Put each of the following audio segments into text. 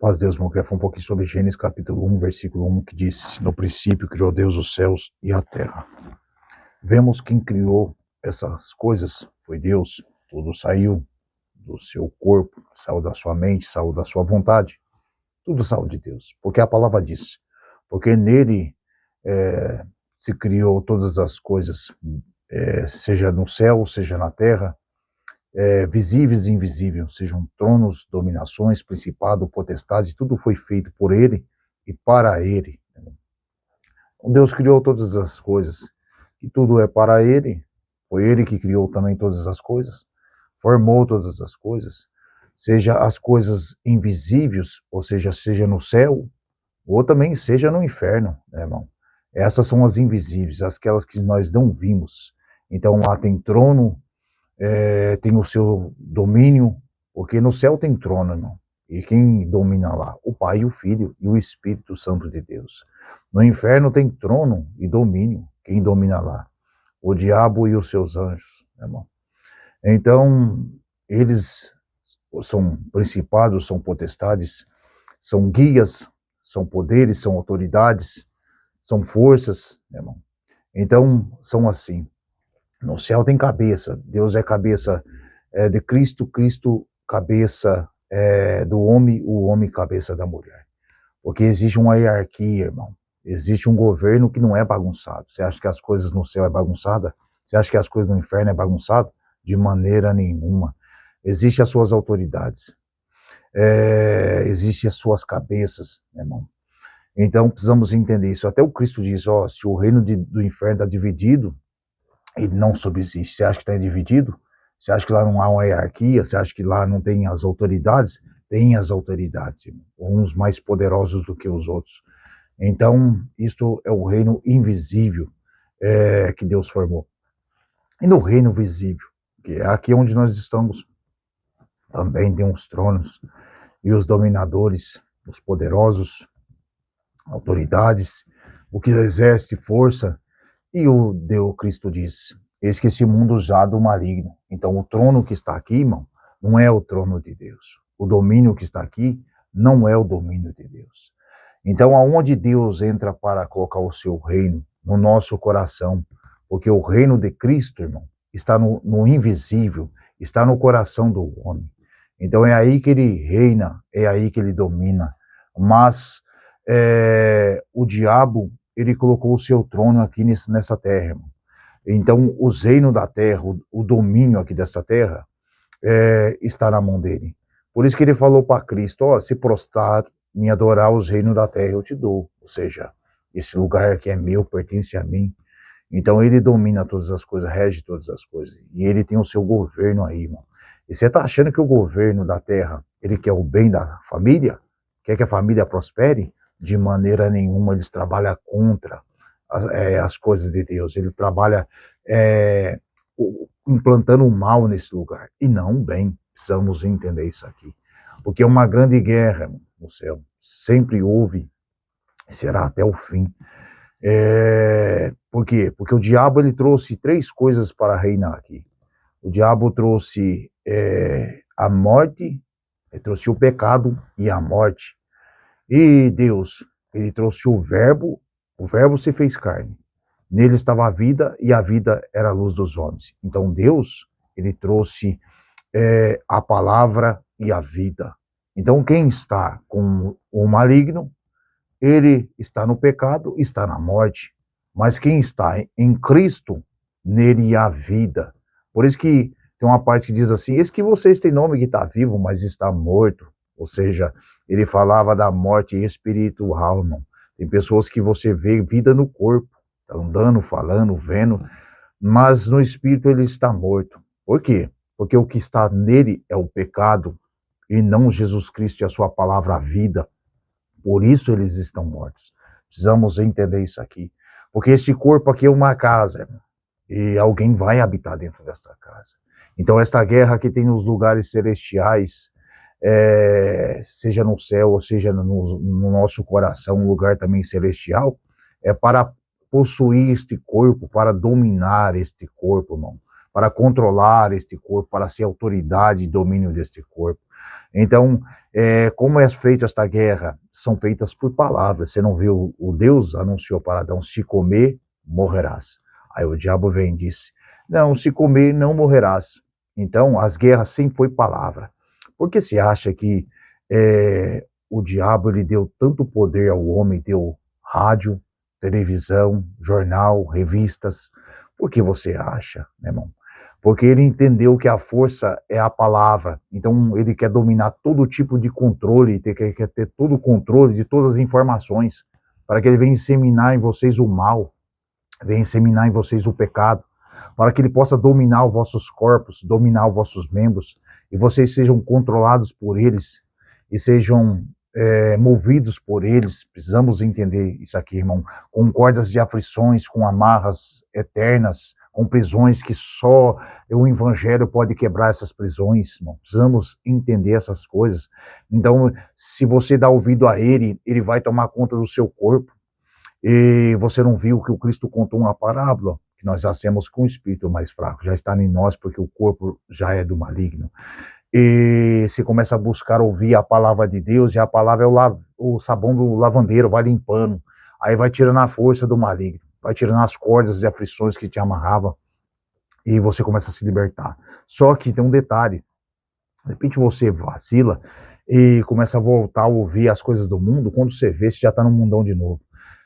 Paz de Deus, irmão, queria falar um pouquinho sobre Gênesis capítulo 1, versículo 1, que diz: No princípio criou Deus os céus e a terra. Vemos quem criou essas coisas, foi Deus. Tudo saiu do seu corpo, saiu da sua mente, saiu da sua vontade. Tudo saiu de Deus, porque a palavra diz. Porque nele se criou todas as coisas, seja no céu, seja na terra, visíveis e invisíveis, sejam tronos, dominações, principado, potestade, tudo foi feito por ele e para ele. Deus criou todas as coisas, e tudo é para ele, foi ele que criou também todas as coisas, formou todas as coisas, seja as coisas invisíveis, ou seja no céu, ou também seja no inferno, né, irmão? Essas são as invisíveis, aquelas que nós não vimos. Então lá tem trono, tem o seu domínio, porque no céu tem trono, irmão. E quem domina lá? O Pai, o Filho e o Espírito Santo de Deus. No inferno tem trono e domínio. Quem domina lá? O diabo e os seus anjos, irmão. Então, eles são principados, são potestades, são guias, são poderes, são autoridades, são forças, irmão. Então, são assim. No céu tem cabeça, Deus é cabeça de Cristo, Cristo cabeça do homem, o homem cabeça da mulher. Porque existe uma hierarquia, irmão. Existe um governo que não é bagunçado. Você acha que as coisas no céu é bagunçada? Você acha que as coisas no inferno é bagunçado? De maneira nenhuma. Existem as suas autoridades. Existem as suas cabeças, irmão. Então precisamos entender isso. Até o Cristo diz, se o reino do inferno está dividido, ele não subsiste. Você acha que está dividido? Você acha que lá não há uma hierarquia? Você acha que lá não tem as autoridades? Tem as autoridades, irmão. Uns mais poderosos do que os outros. Então, isto é o reino invisível que Deus formou. E no reino visível, que é aqui onde nós estamos, também tem os tronos e os dominadores, os poderosos, autoridades, o que exerce força. E o Deus Cristo diz: eis que esse mundo já do maligno. Então, o trono que está aqui, irmão, não é o trono de Deus. O domínio que está aqui não é o domínio de Deus. Então, aonde Deus entra para colocar o seu reino? No nosso coração. Porque o reino de Cristo, irmão, está no invisível, está no coração do homem. Então, é aí que ele reina, é aí que ele domina. Mas o diabo, ele colocou o seu trono aqui nessa terra, irmão. Então, os reinos da terra, o domínio aqui dessa terra, está na mão dele. Por isso que ele falou para Cristo, se prostrar, me adorar os reinos da terra, eu te dou. Ou seja, esse lugar aqui é meu, pertence a mim. Então ele domina todas as coisas, rege todas as coisas. E ele tem o seu governo aí, irmão. E você está achando que o governo da terra, ele quer o bem da família? Quer que a família prospere? De maneira nenhuma, eles trabalham contra as coisas de Deus. Ele trabalha implantando o mal nesse lugar. E não o bem. Precisamos entender isso aqui. Porque é uma grande guerra, irmão, no céu. Sempre houve, será até o fim. Por quê? Porque o diabo ele trouxe três coisas para reinar aqui. O diabo trouxe a morte, ele trouxe o pecado e a morte. E Deus, ele trouxe o verbo se fez carne. Nele estava a vida e a vida era a luz dos homens. Então Deus, ele trouxe a palavra e a vida. Então quem está com o maligno, ele está no pecado, está na morte. Mas quem está em Cristo, nele há vida. Por isso que tem uma parte que diz assim, eis que vocês têm nome que está vivo, mas está morto. Ou seja, ele falava da morte espiritual, irmão. Tem pessoas que você vê vida no corpo, tá andando, falando, vendo, mas no espírito ele está morto. Por quê? Porque o que está nele é o pecado, e não Jesus Cristo e a sua palavra, a vida. Por isso eles estão mortos. Precisamos entender isso aqui. Porque esse corpo aqui é uma casa, irmão, e alguém vai habitar dentro desta casa. Então esta guerra que tem nos lugares celestiais, seja no céu ou seja no nosso coração, um lugar também celestial, é para possuir este corpo, para dominar este corpo, irmão, para controlar este corpo, para ser autoridade e domínio deste corpo. Então, como é feita esta guerra? São feitas por palavras. Você não viu, o Deus anunciou para Adão, se comer, morrerás. Aí o diabo vem e disse, não, se comer, não morrerás. Então, as guerras sempre foi palavra. Por que se acha que o diabo ele deu tanto poder ao homem, deu rádio, televisão, jornal, revistas? Por que você acha, meu irmão? Porque ele entendeu que a força é a palavra. Então ele quer dominar todo tipo de controle, quer ter todo o controle de todas as informações, para que ele venha inseminar em vocês o mal, venha inseminar em vocês o pecado, para que ele possa dominar os vossos corpos, dominar os vossos membros, e vocês sejam controlados por eles, e sejam movidos por eles. Precisamos entender isso aqui, irmão, com cordas de aflições, com amarras eternas, com prisões que só o evangelho pode quebrar essas prisões, irmão. Precisamos entender essas coisas. Então, se você dá ouvido a ele, ele vai tomar conta do seu corpo. E você não viu que o Cristo contou uma parábola, que nós nascemos com o espírito mais fraco, já está em nós porque o corpo já é do maligno. E você começa a buscar ouvir a palavra de Deus, e a palavra é o sabão do lavandeiro, vai limpando, aí vai tirando a força do maligno, vai tirando as cordas e aflições que te amarravam, e você começa a se libertar. Só que tem um detalhe, de repente você vacila e começa a voltar a ouvir as coisas do mundo, quando você vê, você já está no mundão de novo.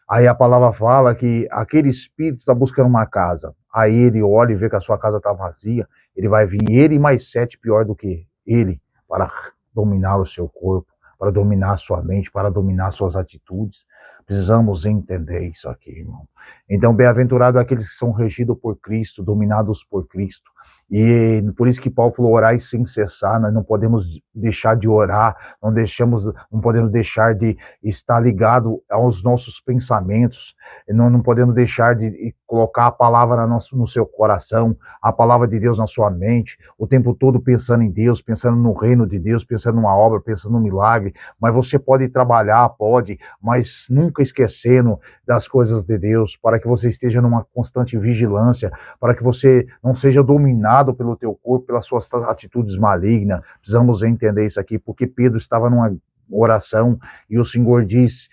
Aí a palavra fala que aquele espírito está buscando uma casa. Aí ele olha e vê que a sua casa está vazia. Ele vai vir, ele e mais 7 pior do que ele, para dominar o seu corpo, para dominar a sua mente, para dominar suas atitudes. Precisamos entender isso aqui, irmão. Então, bem-aventurado aqueles que são regidos por Cristo, dominados por Cristo. E por isso que Paulo falou, orai sem cessar. Nós não podemos deixar de orar, não podemos deixar de estar ligado aos nossos pensamentos, não podemos deixar de colocar a palavra no seu coração, a palavra de Deus na sua mente, o tempo todo pensando em Deus, pensando no reino de Deus, pensando numa obra, pensando no milagre. Mas você pode trabalhar, mas nunca esquecendo das coisas de Deus, para que você esteja numa constante vigilância, para que você não seja dominado pelo teu corpo, pelas suas atitudes malignas. Precisamos entender isso aqui, porque Pedro estava numa oração e o Senhor diz,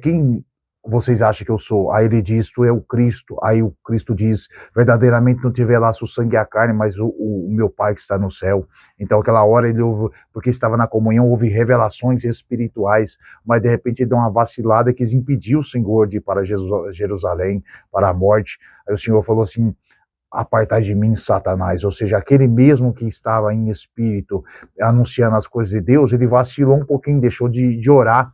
quem vocês acham que eu sou? Aí ele diz, tu é o Cristo. Aí o Cristo diz, verdadeiramente não te revelasse o sangue e a carne, mas o meu Pai que está no céu. Então aquela hora ele ouve, porque estava na comunhão, houve revelações espirituais, mas de repente ele deu uma vacilada que impediu o Senhor de ir para Jerusalém, para a morte. Aí o Senhor falou assim, apartai de mim, Satanás. Ou seja, aquele mesmo que estava em espírito anunciando as coisas de Deus, ele vacilou um pouquinho, deixou de orar,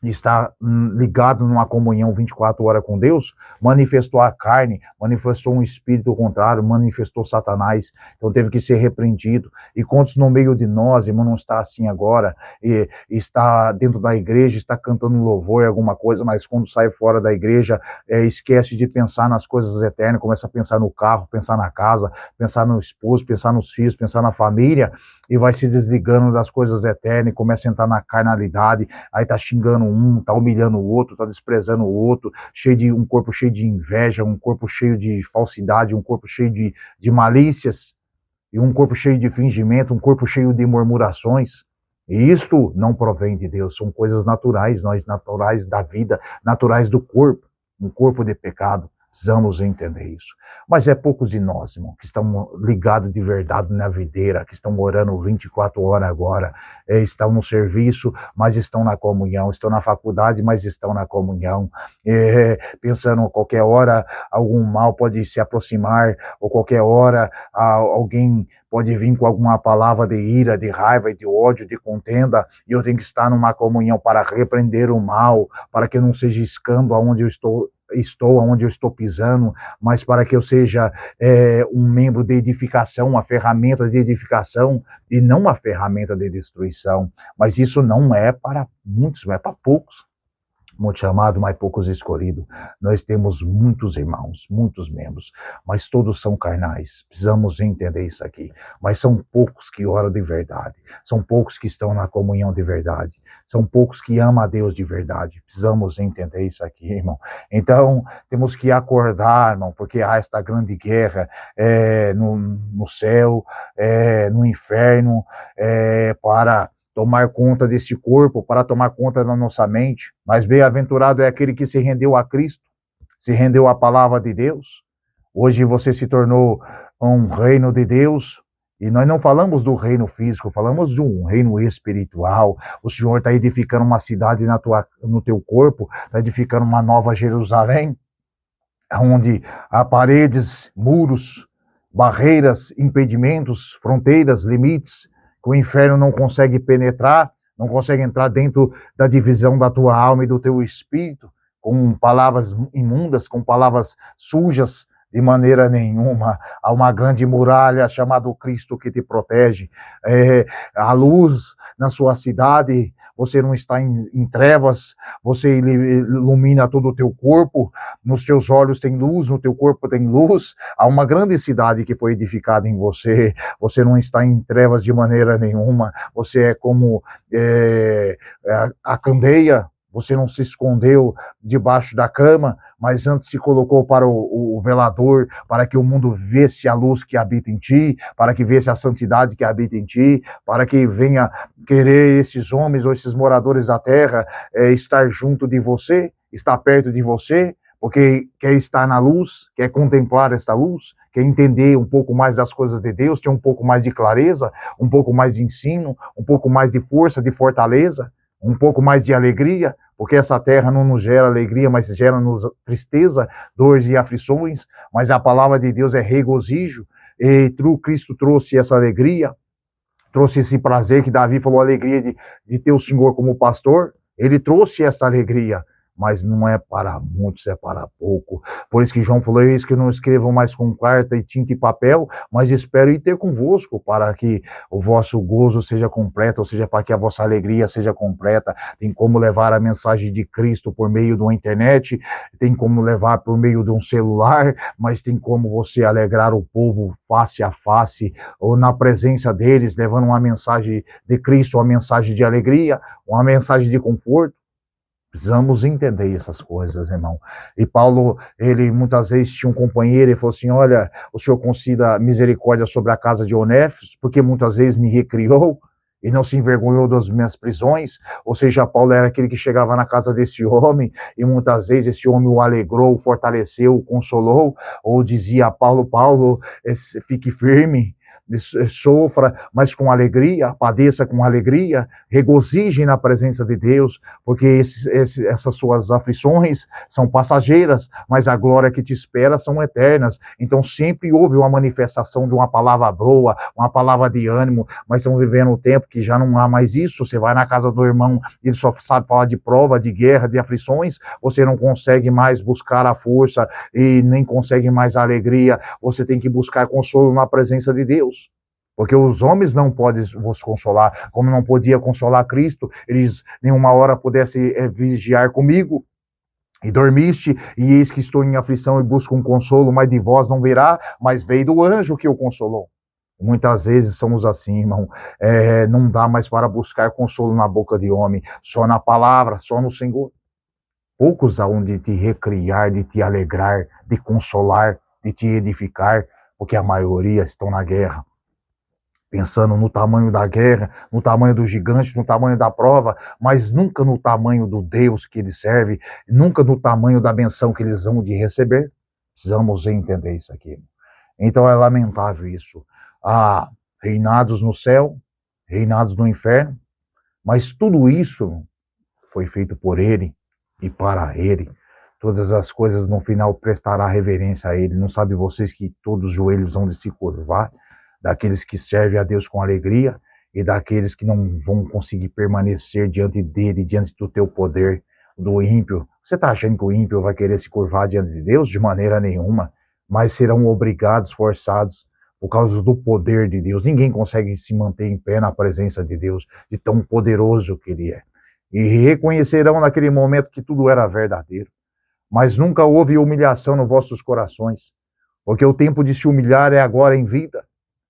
de estar ligado numa comunhão 24 horas com Deus, manifestou a carne, manifestou um espírito contrário, manifestou Satanás, então teve que ser repreendido. E quantos no meio de nós, irmão, não está assim agora, e está dentro da igreja, está cantando louvor, alguma coisa, mas quando sai fora da igreja, esquece de pensar nas coisas eternas, começa a pensar no carro, pensar na casa, pensar no esposo, pensar nos filhos, pensar na família, e vai se desligando das coisas eternas, e começa a entrar na carnalidade, aí tá xingando um, tá humilhando o outro, tá desprezando o outro, um corpo cheio de inveja, um corpo cheio de falsidade, um corpo cheio de malícias, e um corpo cheio de fingimento, um corpo cheio de murmurações. E isto não provém de Deus, são coisas naturais, nós naturais da vida, naturais do corpo, um corpo de pecado. Precisamos entender isso. Mas é poucos de nós, irmão, que estão ligados de verdade na videira, que estão orando 24 horas agora, estão no serviço, mas estão na comunhão, estão na faculdade, mas estão na comunhão, pensando qualquer hora algum mal pode se aproximar, ou qualquer hora alguém pode vir com alguma palavra de ira, de raiva, de ódio, de contenda, e eu tenho que estar numa comunhão para repreender o mal, para que eu não seja escândalo aonde eu estou, onde eu estou pisando, mas para que eu seja um membro de edificação, uma ferramenta de edificação, e não uma ferramenta de destruição. Mas isso não é para muitos, não é para poucos. Muito chamado, mas poucos escolhidos. Nós temos muitos irmãos, muitos membros, mas todos são carnais. Precisamos entender isso aqui. Mas são poucos que oram de verdade. São poucos que estão na comunhão de verdade. São poucos que amam a Deus de verdade. Precisamos entender isso aqui, irmão. Então, temos que acordar, irmão, porque há esta grande guerra no céu, no inferno, para tomar conta desse corpo, para tomar conta da nossa mente. Mas bem-aventurado é aquele que se rendeu a Cristo, se rendeu à palavra de Deus. Hoje você se tornou um reino de Deus, e nós não falamos do reino físico, falamos de um reino espiritual. O Senhor está edificando uma cidade no teu corpo, está edificando uma nova Jerusalém, onde há paredes, muros, barreiras, impedimentos, fronteiras, limites, que o inferno não consegue penetrar, não consegue entrar dentro da divisão da tua alma e do teu espírito, com palavras imundas, com palavras sujas, de maneira nenhuma. Há uma grande muralha chamada Cristo que te protege. A luz na sua cidade, você não está em trevas, você ilumina todo o teu corpo, nos teus olhos tem luz, no teu corpo tem luz. Há uma grande cidade que foi edificada em você. Você não está em trevas de maneira nenhuma. Você é como a candeia. Você não se escondeu debaixo da cama, mas antes se colocou para o velador, para que o mundo visse a luz que habita em ti, para que visse a santidade que habita em ti, para que venha querer esses homens ou esses moradores da terra estar junto de você, estar perto de você, porque quer estar na luz, quer contemplar esta luz, quer entender um pouco mais das coisas de Deus, ter um pouco mais de clareza, um pouco mais de ensino, um pouco mais de força, de fortaleza, um pouco mais de alegria, porque essa terra não nos gera alegria, mas gera-nos tristeza, dores e aflições, mas a palavra de Deus é regozijo, e Cristo trouxe essa alegria, trouxe esse prazer que Davi falou, a alegria de ter o Senhor como pastor. Ele trouxe essa alegria, mas não é para muitos, é para pouco. Por isso que João falou, eis que não escrevam mais com carta e tinta e papel, mas espero ir ter convosco, para que o vosso gozo seja completo, ou seja, para que a vossa alegria seja completa. Tem como levar a mensagem de Cristo por meio de uma internet, tem como levar por meio de um celular, mas tem como você alegrar o povo face a face, ou na presença deles, levando uma mensagem de Cristo, uma mensagem de alegria, uma mensagem de conforto. Precisamos entender essas coisas, irmão. E Paulo, ele muitas vezes tinha um companheiro e falou assim, olha, o Senhor conceda misericórdia sobre a casa de Onéfis, porque muitas vezes me recriou e não se envergonhou das minhas prisões. Ou seja, Paulo era aquele que chegava na casa desse homem e muitas vezes esse homem o alegrou, o fortaleceu, o consolou, ou dizia a Paulo, Paulo, fique firme, sofra, mas com alegria, padeça com alegria, regozije na presença de Deus, porque essas suas aflições são passageiras, mas a glória que te espera são eternas. Então sempre houve uma manifestação de uma palavra boa, uma palavra de ânimo, mas estamos vivendo um tempo que já não há mais isso. Você vai na casa do irmão, ele só sabe falar de prova, de guerra, de aflições, você não consegue mais buscar a força e nem consegue mais a alegria, você tem que buscar consolo na presença de Deus. Porque os homens não podem vos consolar, como não podia consolar Cristo, eles nenhuma hora pudessem vigiar comigo. E dormiste, e eis que estou em aflição e busco um consolo, mas de vós não virá, mas veio do anjo que o consolou. Muitas vezes somos assim, irmão, não dá mais para buscar consolo na boca de homem, só na palavra, só no Senhor. Poucos há onde te recriar, de te alegrar, de consolar, de te edificar, porque a maioria estão na guerra, pensando no tamanho da guerra, no tamanho do gigante, no tamanho da prova, mas nunca no tamanho do Deus que eles servem, nunca no tamanho da benção que eles vão de receber. Precisamos entender isso aqui. Então é lamentável isso. Há reinados no céu, reinados no inferno, mas tudo isso foi feito por Ele e para Ele. Todas as coisas no final prestará reverência a Ele. Não sabe vocês que todos os joelhos vão de se curvar? Daqueles que servem a Deus com alegria e daqueles que não vão conseguir permanecer diante dele, diante do teu poder, do ímpio. Você está achando que o ímpio vai querer se curvar diante de Deus? De maneira nenhuma, mas serão obrigados, forçados, por causa do poder de Deus. Ninguém consegue se manter em pé na presença de Deus, de tão poderoso que Ele é. E reconhecerão naquele momento que tudo era verdadeiro. Mas nunca houve humilhação nos vossos corações, porque o tempo de se humilhar é agora em vida.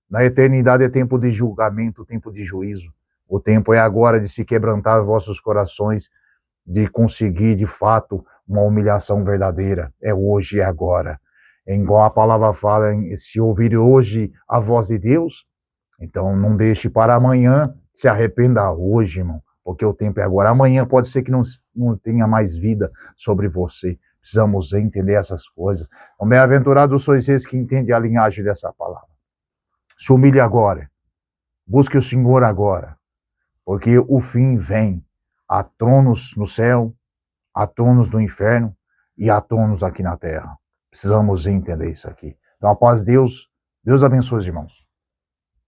Na eternidade é tempo de julgamento, tempo de juízo. O tempo é agora de se quebrantar vossos corações, de conseguir de fato uma humilhação verdadeira. É hoje e agora. É igual a palavra fala, se ouvir hoje a voz de Deus, então não deixe para amanhã Se arrependa hoje, irmão, porque o tempo é agora. Amanhã pode ser que não tenha mais vida sobre você. Precisamos entender essas coisas. O bem-aventurado sois esses que entendem a linhagem dessa palavra. Se humilhe agora. Busque o Senhor agora. Porque o fim vem. Há tronos no céu, há tronos no inferno e há tronos aqui na terra. Precisamos entender isso aqui. Então, a paz de Deus. Deus abençoe os irmãos.